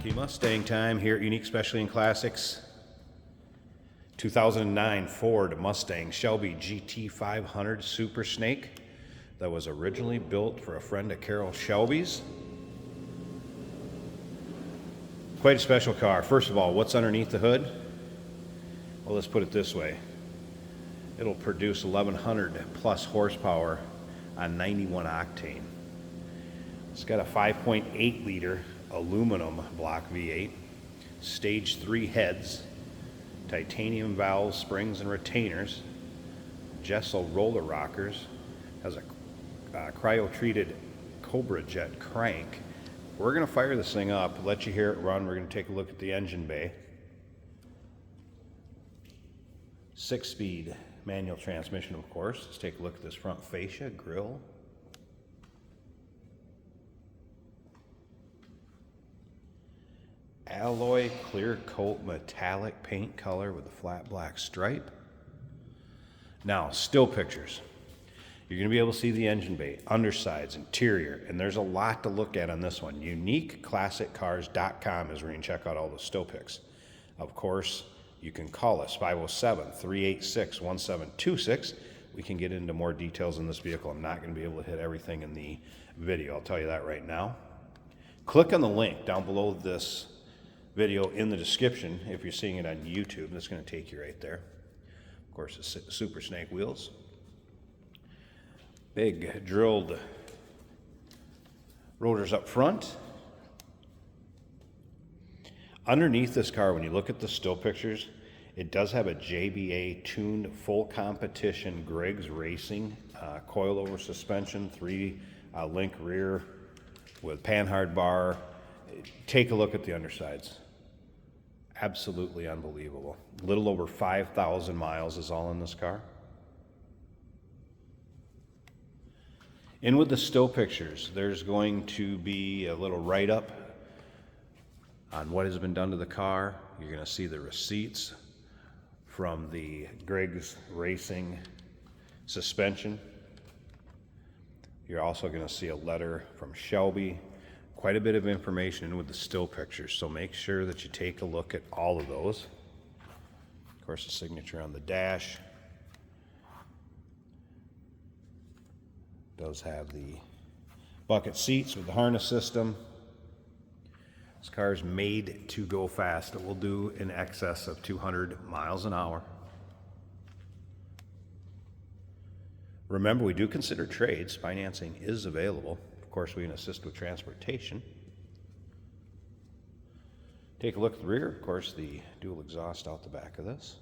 Okay, Mustang time here at Unique Specialty and Classics. 2009 Ford Mustang Shelby GT500 Super Snake that was originally built for a friend of Carol Shelby's. Quite a special car. First of all, what's underneath the hood? Well, let's put it this way. It'll produce 1100 plus horsepower on 91 octane. It's got a 5.8 liter aluminum block V8, stage 3 heads, titanium valves, springs and retainers, gesso roller rockers, has a cryo-treated Cobra Jet crank. We're going to fire this thing up, let you hear it run. We're going to take a look at the engine bay. 6-speed manual transmission, of course. Let's take a look at this front fascia, grille. Alloy clear coat metallic paint color with a flat black stripe. Now, still pictures. You're going to be able to see the engine bay, undersides, interior, and there's a lot to look at on this one. UniqueClassicCars.com is where you can check out all the still pics. Of course, you can call us 507-386-1726. We can get into more details in this vehicle. I'm not going to be able to hit everything in the video. I'll tell you that right now. Click on the link down below this video in the description if you're seeing it on YouTube. That's going to take you right there. Of course, the Super Snake wheels. Big drilled rotors up front. Underneath this car, when you look at the still pictures, it does have a JBA tuned full competition Griggs Racing coilover suspension, 3-link rear with panhard bar. Take a look at the undersides. Absolutely unbelievable. A little over 5,000 miles is all in this car. In with the still pictures, there's going to be a little write-up on what has been done to the car. You're going to see the receipts from the Griggs Racing suspension. You're also going to see a letter from Shelby. Quite a bit of information with the still pictures, so make sure that you take a look at all of those. Of course, the signature on the dash. Does have the bucket seats with the harness system. This car is made to go fast. It will do in excess of 200 miles an hour. Remember, we do consider trades. Financing is available. Of course, we can assist with transportation. Take a look at the rear. Of course, the dual exhaust out the back of this.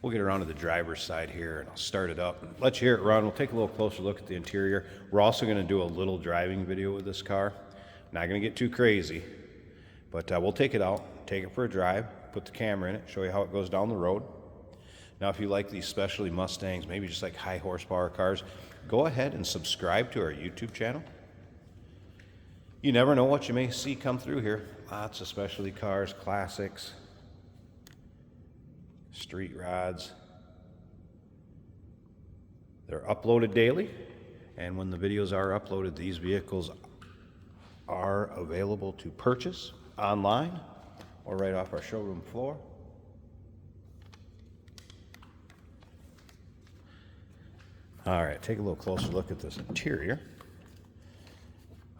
We'll get around to the driver's side here and I'll start it up and let you hear it run. We'll take a little closer look at the interior. We're also going to do a little driving video with this car. Not going to get too crazy, but we'll take it out, take it for a drive, put the camera in it, show you how it goes down the road. Now, if you like these specialty Mustangs, maybe just like high horsepower cars, go ahead and subscribe to our YouTube channel. You never know what you may see come through here. Lots of specialty cars, classics, street rods. They're uploaded daily, and when the videos are uploaded, these vehicles are available to purchase online or right off our showroom floor. All right, take a little closer look at this interior.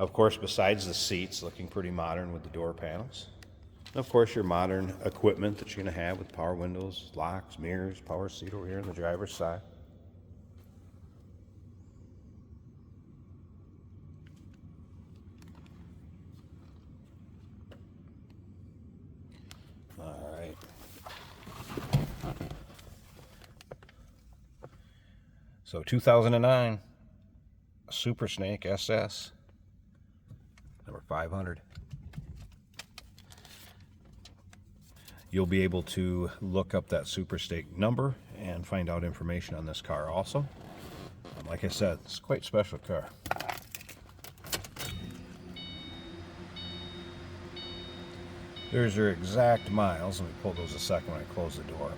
Of course, besides the seats, looking pretty modern with the door panels. And of course, your modern equipment that you're going to have with power windows, locks, mirrors, power seat over here on the driver's side. All right. So 2009 Super Snake SS, number 500. You'll be able to look up that Super Snake number and find out information on this car also. Like I said, it's quite a special car. There's your exact miles. Let me pull those a second when I close the door.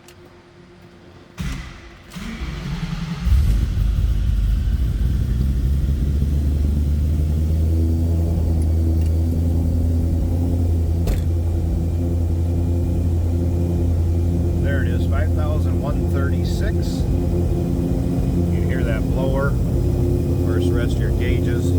5,136. You can hear that blower. Of course, the rest of your gauges.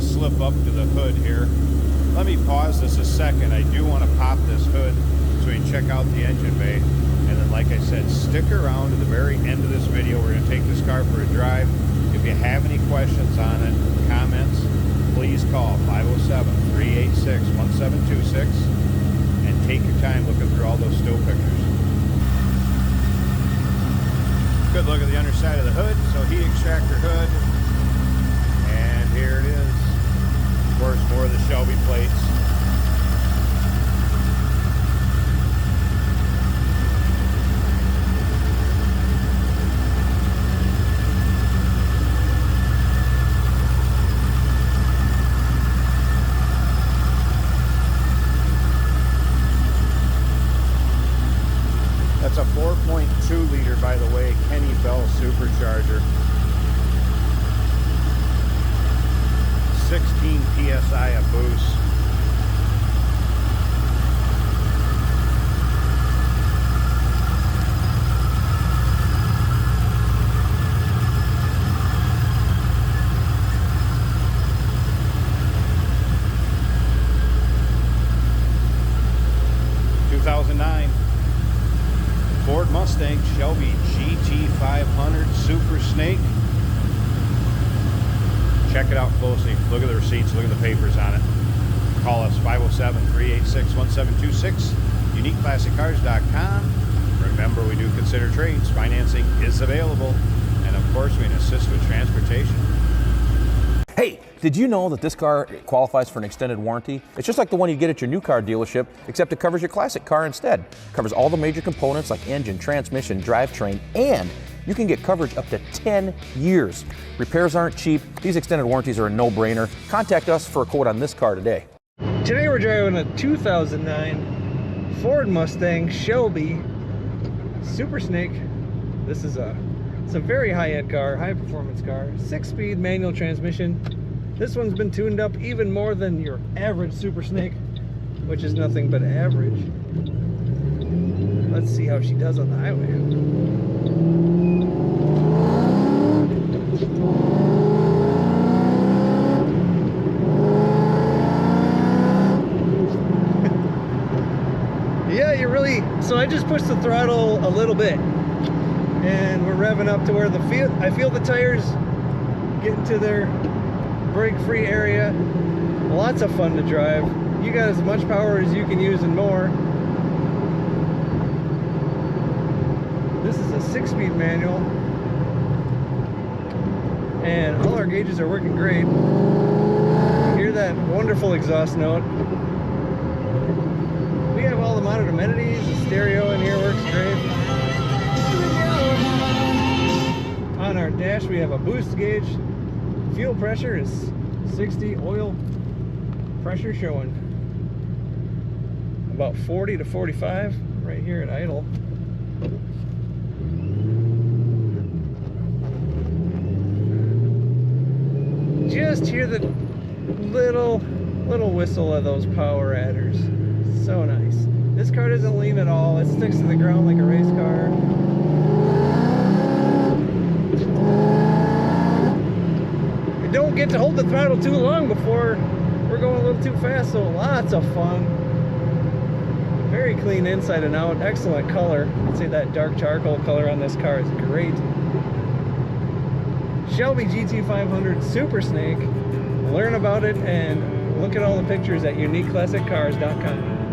Slip up to the hood here. Let me pause this a second. I do want to pop this hood so we can check out the engine bay. And then, like I said, stick around to the very end of this video. We're going to take this car for a drive. If you have any questions on it, comments, please call 507-386-1726 and take your time looking through all those still pictures. Good look at the underside of the hood. So heat extractor hood. And here it is. Of course, more of the Shelby plates. That's a 4.2 liter, by the way, Kenny Bell supercharger. 16 PSI a boost. Ford Mustang Shelby GT500 Super Snake. Check it out closely. Look at the receipts. Look at the papers on it. Call us 507-386-1726. UniqueClassicCars.com. Remember, we do consider trades. Financing is available. And of course, we can assist with transportation. Hey, did you know that this car qualifies for an extended warranty? It's just like the one you get at your new car dealership, except it covers your classic car instead. It covers all the major components like engine, transmission, drivetrain, and you can get coverage up to 10 years. Repairs aren't cheap. These extended warranties are a no-brainer. Contact us for a quote on this car today. Today we're driving a 2009 Ford Mustang Shelby Super Snake. It's a very high-end car, high-performance car, 6-speed manual transmission. This one's been tuned up even more than your average Super Snake, which is nothing but average. Let's see how she does on the highway. Yeah, so I just pushed the throttle a little bit. And we're revving up to where I feel the tires getting to their brake-free area. Lots of fun to drive. You got as much power as you can use and more. This is a 6-speed manual. And all our gauges are working great. You hear that wonderful exhaust note. We have all the mounted amenities. The stereo in here works great. On our dash we have a boost gauge. Fuel pressure is 60. Oil pressure showing about 40 to 45 right here at idle. Just hear the little whistle of those power adders. So nice. This car doesn't lean at all. It sticks to the ground like a race car. Don't get to hold the throttle too long before we're going a little too fast, so lots of fun. Very clean inside and out, excellent color. I'd say that dark charcoal color on this car is great. Shelby GT500 Super Snake. Learn about it and look at all the pictures at UniqueClassicCars.com.